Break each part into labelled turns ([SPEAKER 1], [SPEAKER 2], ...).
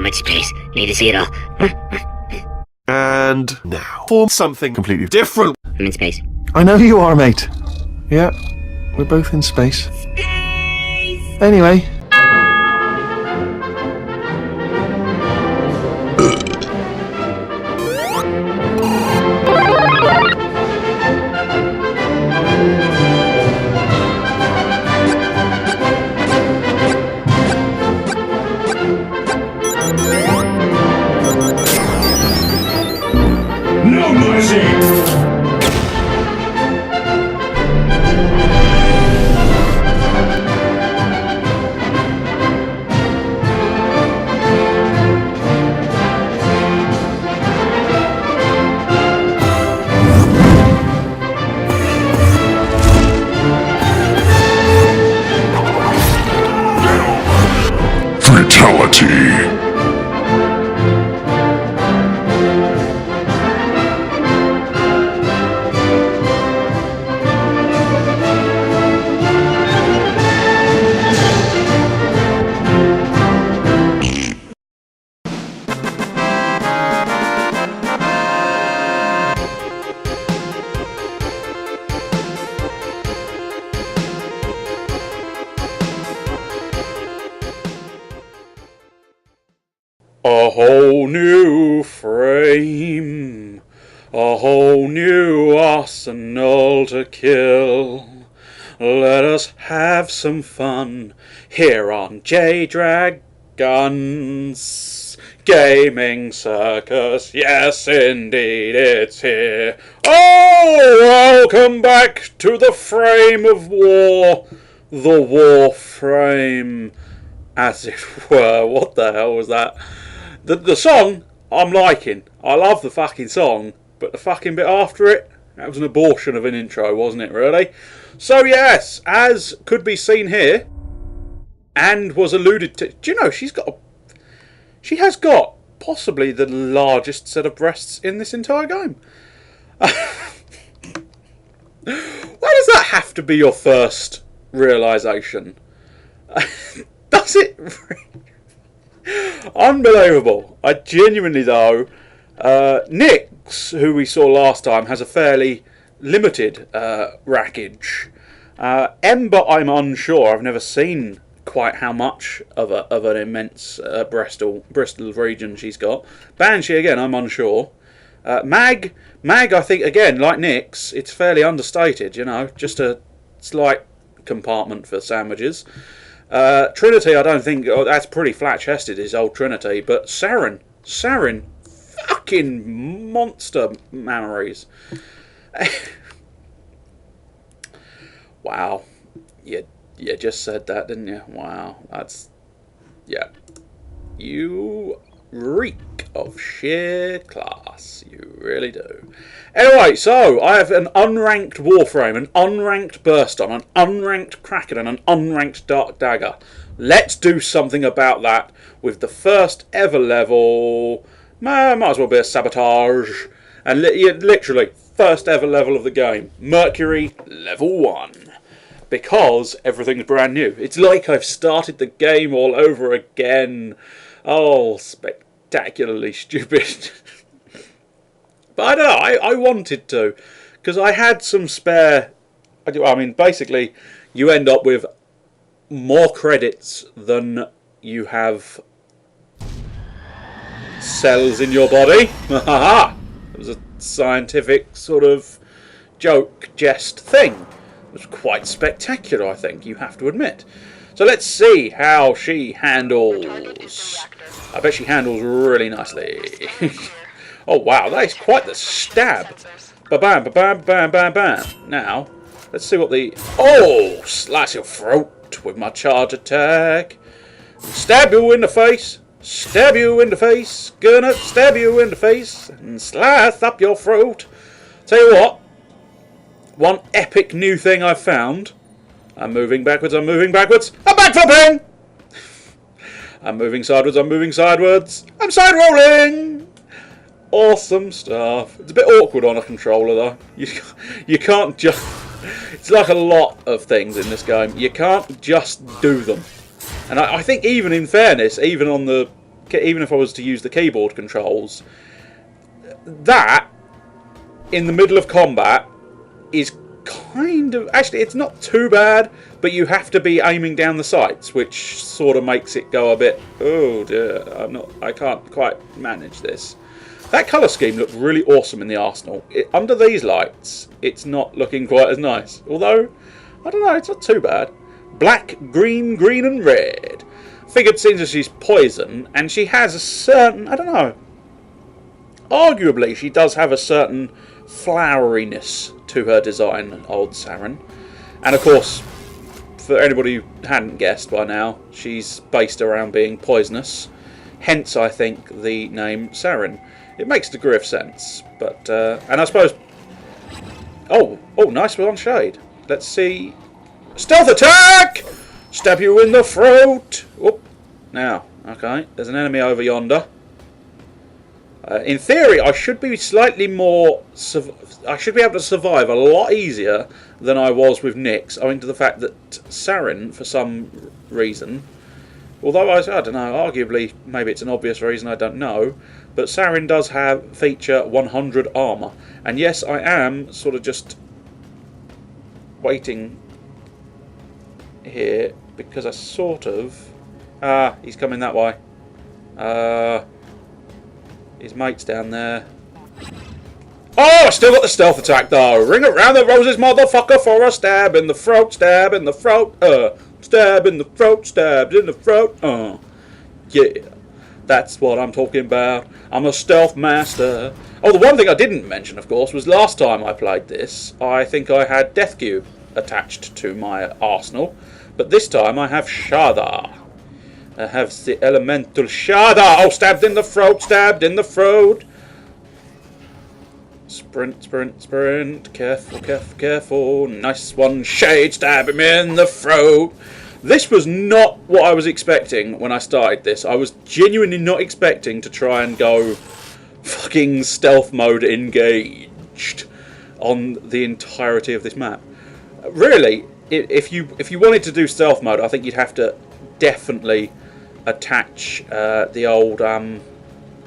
[SPEAKER 1] much space. Need to see it all.
[SPEAKER 2] And now for something completely different.
[SPEAKER 1] I'm in space.
[SPEAKER 2] I know you are, mate. Yeah, we're both in space. Anyway.
[SPEAKER 3] No mercy! Fatality!
[SPEAKER 4] A whole new frame, a whole new arsenal to kill. Let us have some fun here on JDragon's Gaming Circus. Yes, indeed, it's here. Oh, welcome back to the frame of war, the Warframe, as it were. What the hell was that? The song, I'm liking. I love the fucking song, but the fucking bit after it, that was an abortion of an intro, wasn't it, really? So yes, as could be seen here, and was alluded to, do you know, she has got possibly the largest set of breasts in this entire game. Why does that have to be your first realisation? Does it really? Unbelievable. I genuinely, though, Nyx, who we saw last time, has a fairly limited rackage. Ember, I'm unsure. I've never seen quite how much of an immense Bristol region she's got. Banshee, again, I'm unsure. Mag, I think, again, like Nyx, it's fairly understated, you know, just a slight compartment for sandwiches. Trinity, I don't think, that's pretty flat-chested, his old Trinity, but Saryn, fucking monster memories. Wow, you just said that, didn't you? Wow, that's, yeah, you reek of sheer class, you really do. Anyway, so I have an unranked Warframe, an unranked Burston, an unranked Kraken, and an unranked Dark Dagger. Let's do something about that with the first ever level. Might as well be a Sabotage. And literally, first ever level of the game. Mercury, level 1. Because everything's brand new. It's like I've started the game all over again. Oh, spectacularly stupid. But I don't know, I wanted to, because I had some spare. I mean, basically, you end up with more credits than you have cells in your body. Ha! It was a scientific sort of joke, jest thing. It was quite spectacular, I think, you have to admit. So let's see how she handles. I bet she handles really nicely. Oh wow, that is quite the stab. Ba-bam, ba-bam, bam, bam, bam. Now, let's see what the... Oh! Slice your throat with my charge attack. Stab you in the face. Stab you in the face. Gonna stab you in the face. And slice up your throat. Tell you what. One epic new thing I've found. I'm moving backwards, I'm moving backwards. I'm backflipping! I'm moving sideways, I'm moving sideways. I'm side rolling! Awesome stuff. It's a bit awkward on a controller though. You can't just... It's like a lot of things in this game. You can't just do them. And I think even in fairness, even on the even if I was to use the keyboard controls, that in the middle of combat is kind of, actually it's not too bad, but you have to be aiming down the sights, which sort of makes it go a bit, oh dear, I can't quite manage this. That colour scheme looked really awesome in the arsenal. Under these lights, it's not looking quite as nice. Although, I don't know, it's not too bad. Black, green, green and red. Figured since she's poison, and she has a certain, I don't know, arguably she does have a certain floweriness to her design, old Saryn. And of course, for anybody who hadn't guessed by now, she's based around being poisonous. Hence, I think, the name Saryn. It makes a degree of sense, but and I suppose. Oh, nice one, Shade. Let's see. Stealth attack! Stab you in the throat. Whoop. Now, okay. There's an enemy over yonder. In theory, I should be slightly more. I should be able to survive a lot easier than I was with Nyx, owing to the fact that Saryn, for some reason, although I don't know, arguably maybe it's an obvious reason, I don't know, but Saryn does feature 100 armour, and yes, I am sort of just waiting here because I sort of he's coming that way. His mate's down there. Oh, I still got the stealth attack though. Ring it round the roses, motherfucker, for a stab in the throat, stab in the throat, stab in the throat, stabbed in the throat. Yeah, that's what I'm talking about. I'm a stealth master. Oh, the one thing I didn't mention, of course, was last time I played this, I think I had Death Cube attached to my arsenal, but this time I have Shada. I have the elemental Shada. Oh, stabbed in the throat, stabbed in the throat. Sprint, sprint, sprint. Careful, careful, careful. Nice one, Shade. Stab him in the throat. This was not what I was expecting when I started this. I was genuinely not expecting to try and go fucking stealth mode engaged on the entirety of this map. Really, if you wanted to do stealth mode, I think you'd have to definitely attach the old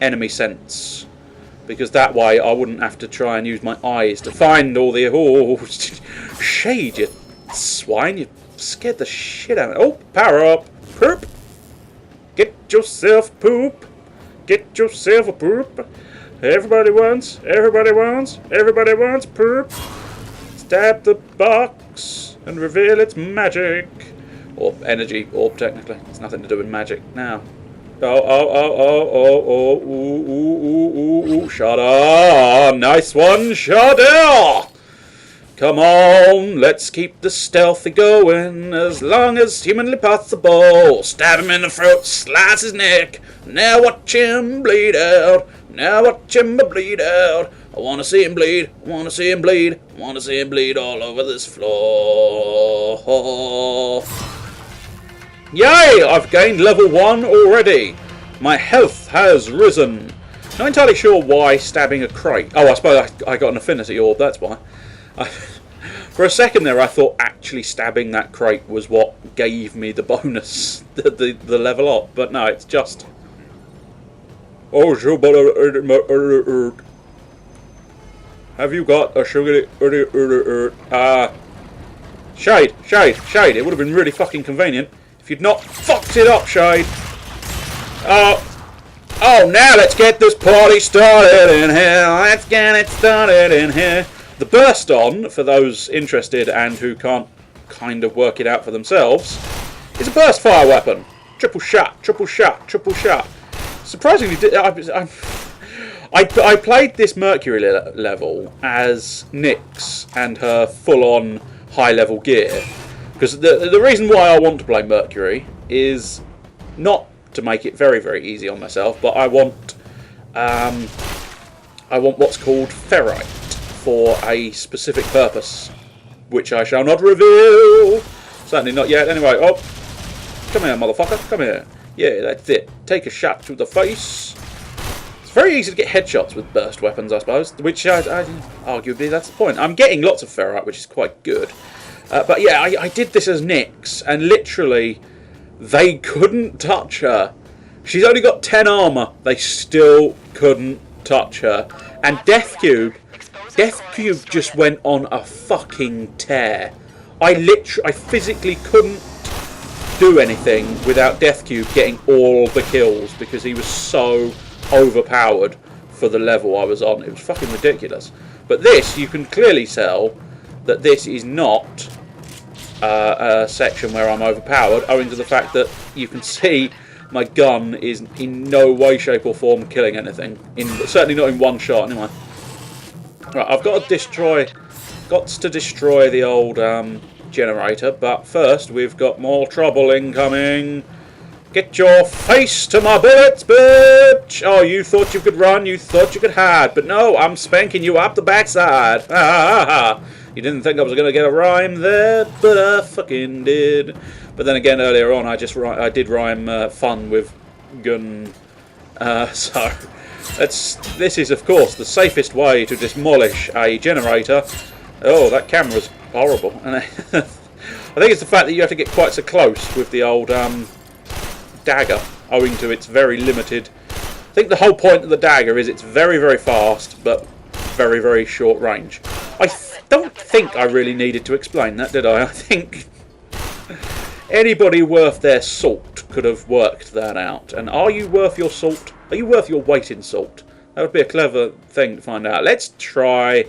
[SPEAKER 4] enemy sense, because that way I wouldn't have to try and use my eyes to find all the... Oh, Shade, you swine, you scared the shit out of me. Oh, power up. Poop. Get yourself poop. Get yourself a poop. Everybody wants poop. Stab the box and reveal its magic. Or energy orb, technically. It's nothing to do with magic now. Ooh, Shada! Nice one, Shada! Come on, let's keep the stealthy going as long as humanly possible. Stab him in the throat, slice his neck. Now watch him bleed out. Now watch him bleed out. I want to see him bleed. I want to see him bleed. I want to see him bleed all over this floor. Yay! I've gained level 1 already. My health has risen. Not entirely sure why stabbing a crate. Oh, I suppose I got an affinity orb, that's why. For a second there I thought actually stabbing that crate was what gave me the bonus, the level up. But no, it's just... Oh, have you got a sugar... Shade, it would have been really fucking convenient if you'd not fucked it up, Shade. Oh, now let's get this party started in here. Let's get it started in here. The burst on, for those interested and who can't kind of work it out for themselves, is a burst fire weapon. Triple shot, triple shot, triple shot. Surprisingly, I played this Mercury level as Nyx and her full-on high-level gear. Because the reason why I want to play Mercury is not to make it very, very easy on myself, but I want what's called ferrite for a specific purpose, which I shall not reveal. Certainly not yet. Anyway, oh, come here, motherfucker, come here. Yeah, that's it. Take a shot to the face. It's very easy to get headshots with burst weapons, I suppose, which I arguably that's the point. I'm getting lots of ferrite, which is quite good. But yeah, I did this as Nyx, and literally, they couldn't touch her. She's only got 10 armour. They still couldn't touch her. And Death Cube just went on a fucking tear. I physically couldn't do anything without Death Cube getting all the kills because he was so overpowered for the level I was on. It was fucking ridiculous. But this, you can clearly tell that this is not a section where I'm overpowered, owing to the fact that you can see my gun is in no way, shape or form killing anything. Certainly not in one shot anyway. Right, I've got to destroy the old generator, but first we've got more trouble incoming. Get your face to my bullets, bitch! Oh, you thought you could run, you thought you could hide, but no, I'm spanking you up the backside. Ha ha ha! You didn't think I was going to get a rhyme there, but I fucking did. But then again, earlier on, I did rhyme fun with gun. So this is, of course, the safest way to demolish a generator. Oh, that camera's horrible. And I think it's the fact that you have to get quite so close with the old dagger, owing to its very limited. I think the whole point of the dagger is it's very, very fast, but very, very short range. I don't think I really needed to explain that, did I? I think anybody worth their salt could have worked that out. And are you worth your salt? Are you worth your weight in salt? That would be a clever thing to find out. Let's try.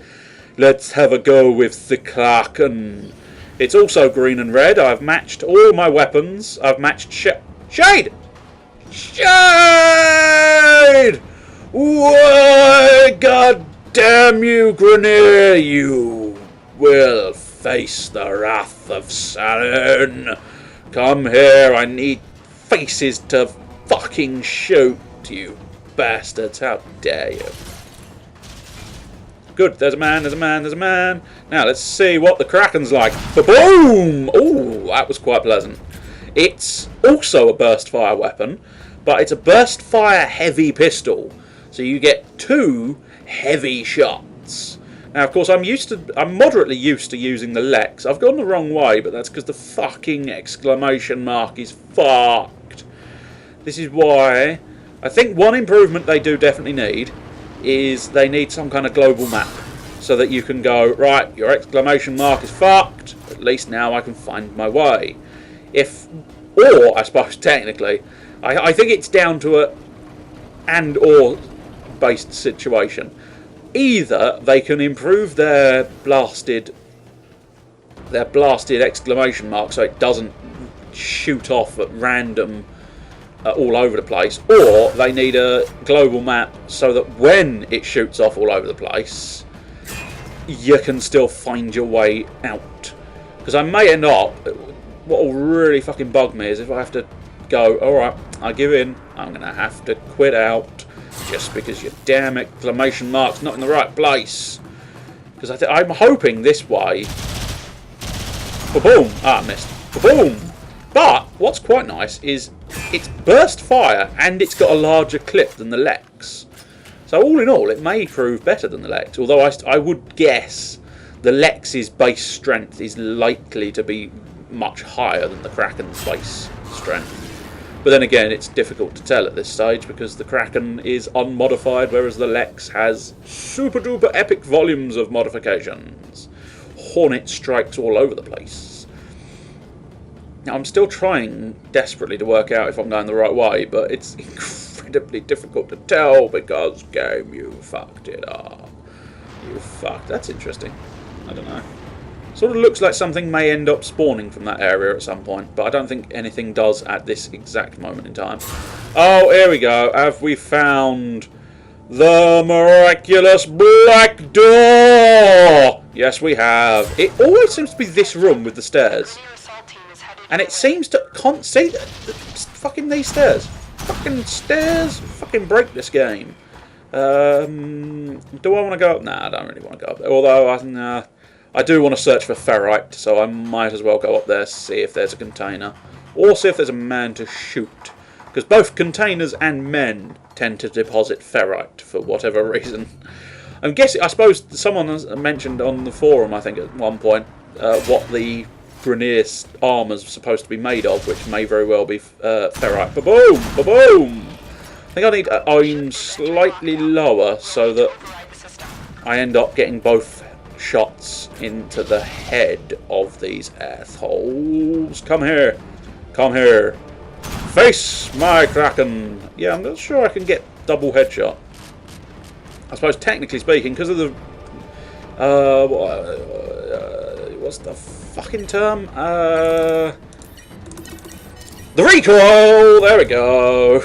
[SPEAKER 4] Let's have a go with the Kraken. It's also green and red. I've matched all my weapons. I've matched Shade! Shade! Why, God damn you, Grenier! You will face the wrath of Saryn. Come here, I need faces to fucking shoot, you bastards. How dare you? Good, there's a man, there's a man, there's a man. Now, let's see what the Kraken's like. Boom! Ooh, that was quite pleasant. It's also a burst fire weapon, but it's a burst fire heavy pistol. So you get 2 heavy shots. Now, of course, I'm moderately used to using the Lex. I've gone the wrong way, but that's because the fucking exclamation mark is fucked. This is why I think one improvement they do definitely need is they need some kind of global map so that you can go, right, your exclamation mark is fucked. At least now I can find my way. Or I suppose technically, I think it's down to a and/or based situation. Either they can improve their blasted exclamation mark so it doesn't shoot off at random all over the place, or they need a global map so that when it shoots off all over the place, you can still find your way out. Because I may end up. What will really fucking bug me is if I have to go, alright, I give in, I'm going to have to quit out just because your damn exclamation mark's not in the right place. Because I'm hoping this way. Ba-boom! Ah, I missed. Ba-boom! But what's quite nice is it's burst fire and it's got a larger clip than the Lex. So all in all, it may prove better than the Lex. Although I would guess the Lex's base strength is likely to be much higher than the Kraken's base strength. But then again, it's difficult to tell at this stage because the Kraken is unmodified, whereas the Lex has super duper epic volumes of modifications. Hornet strikes all over the place. Now, I'm still trying desperately to work out if I'm going the right way, but it's incredibly difficult to tell because, game, you fucked it up. You fucked. That's interesting. I don't know. Sort of looks like something may end up spawning from that area at some point, but I don't think anything does at this exact moment in time. Oh, here we go. Have we found the miraculous black door? Yes, we have. It always seems to be this room with the stairs. And it seems to see fucking these stairs. Fucking stairs. Fucking break this game. Do I want to go up? Nah, I don't really want to go up there. Although I do want to search for ferrite, so I might as well go up there, see if there's a container. Or see if there's a man to shoot. Because both containers and men tend to deposit ferrite for whatever reason. I'm guessing, I suppose someone has mentioned on the forum, I think at one point, what the Grenier armour's supposed to be made of, which may very well be ferrite. Ba-boom! Ba-boom! I think I need to aim slightly lower so that I end up getting both shots into the head of these assholes. Come here. Come here. Face my Kraken. Yeah, I'm not sure I can get double headshot. I suppose technically speaking, because of the... what's the fucking term? The recoil! There we go.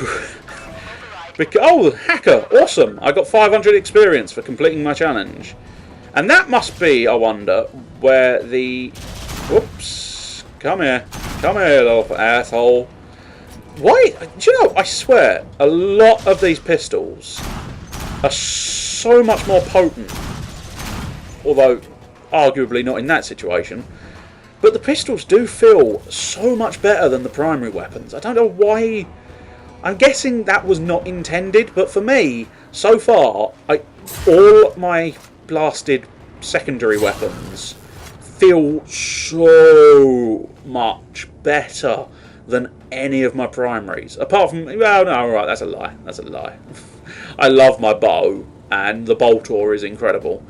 [SPEAKER 4] Oh, hacker. Awesome. I got 500 experience for completing my challenge. And that must be, I wonder, where the... Whoops. Come here. Come here, little asshole. Why? Do you know, I swear, a lot of these pistols are so much more potent. Although, arguably not in that situation. But the pistols do feel so much better than the primary weapons. I don't know why. I'm guessing that was not intended, but for me, so far, all my blasted secondary weapons feel so much better than any of my primaries. Apart from, well, no, alright, that's a lie. That's a lie. I love my bow, and the bolter is incredible.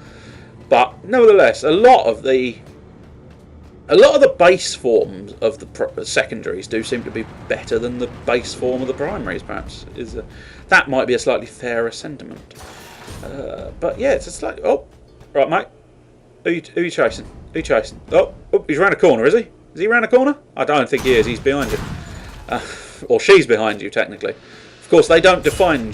[SPEAKER 4] But nevertheless, a lot of the base forms of the secondaries do seem to be better than the base form of the primaries. Perhaps that might be a slightly fairer sentiment. But yeah, it's like, oh, right, mate. Who you chasing? Who you chasing? Oh, he's round a corner, is he? Is he round a corner? I don't think he is. He's behind you, or she's behind you, technically. Of course, they don't define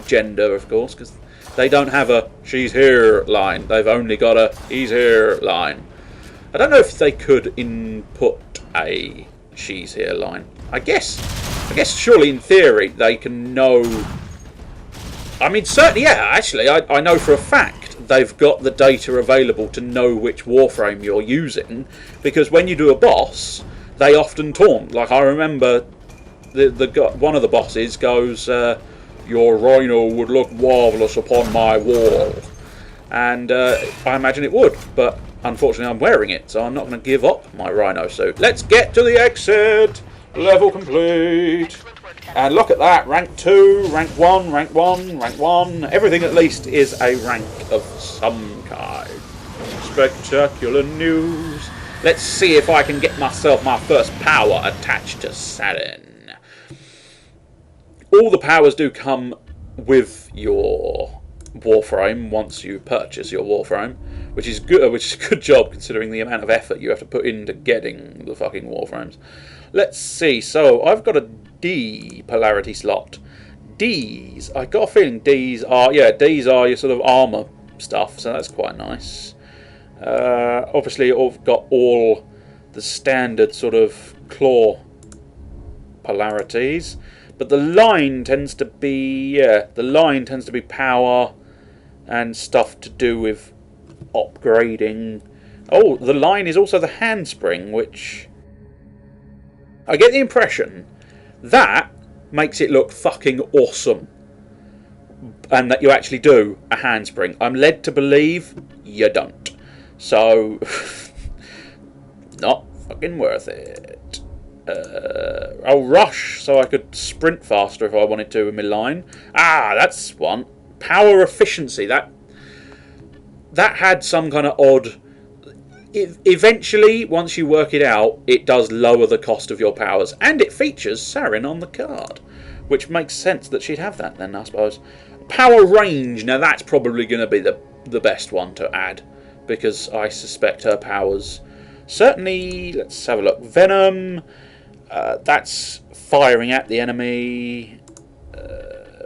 [SPEAKER 4] gender, of course, because they don't have a "she's here" line. They've only got a "he's here" line. I don't know if they could input a "she's here" line. I guess surely in theory they can know. I mean, certainly, yeah. Actually, I know for a fact they've got the data available to know which Warframe you're using, because when you do a boss, they often taunt. Like, I remember one of the bosses goes, "Your rhino would look marvellous upon my wall," and I imagine it would, but unfortunately I'm wearing it, so I'm not going to give up my rhino suit. Let's get to the exit. Level complete. And look at that, rank 2, rank 1, rank 1, rank 1. Everything at least is a rank of some kind. Spectacular news. Let's see if I can get myself my first power attached to Saryn. All the powers do come with your Warframe once you purchase your Warframe, which is good. Which is a good job considering the amount of effort you have to put into getting the fucking Warframes. Let's see. So I've got a D polarity slot. D's. I got a feeling D's are your sort of armor stuff. So that's quite nice. Obviously, I've got all the standard sort of claw polarities, but the line tends to be power and stuff to do with upgrading. Oh, the line is also the handspring, which I get the impression that makes it look fucking awesome, and that you actually do a handspring. I'm led to believe you don't, so not fucking worth it. I'll rush so I could sprint faster if I wanted to with my line. That's one. Power efficiency. That had some kind of odd. Eventually, once you work it out, it does lower the cost of your powers, and it features Saryn on the card, which makes sense that she'd have that then, I suppose. Power range. Now that's probably going to be the best one to add, because I suspect her powers. Certainly, let's have a look. Venom. That's firing at the enemy.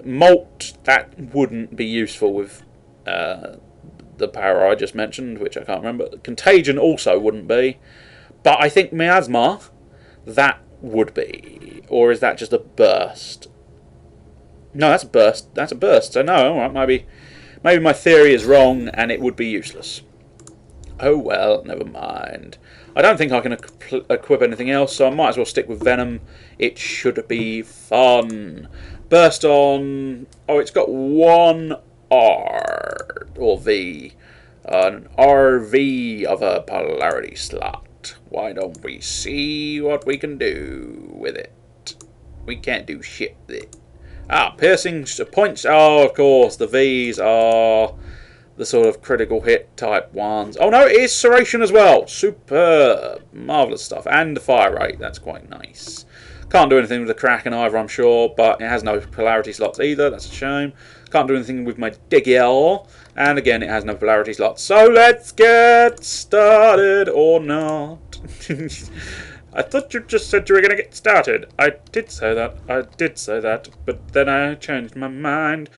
[SPEAKER 4] Molt. That wouldn't be useful with the power I just mentioned, which I can't remember. Contagion also wouldn't be, but I think Miasma, that would be. Or is that just a burst? No, that's a burst. That's a burst. So no, alright, maybe my theory is wrong and it would be useless. Oh well, never mind. I don't think I can equip anything else, so I might as well stick with Venom. It should be fun. Burst on. Oh, it's got one R or V, an RV of a polarity slot. Why don't we see what we can do with it? We can't do shit with it. Ah, piercing points. Oh, of course, the V's are the sort of critical hit type ones. Oh no, it is serration as well. Superb. Marvellous stuff. And the fire rate. That's quite nice. Can't do anything with the Kraken either, I'm sure, but it has no polarity slots either. That's a shame. Can't do anything with my Diggle. And again, it has no polarity slots. So let's get started or not. I thought you just said you were going to get started. I did say that. But then I changed my mind.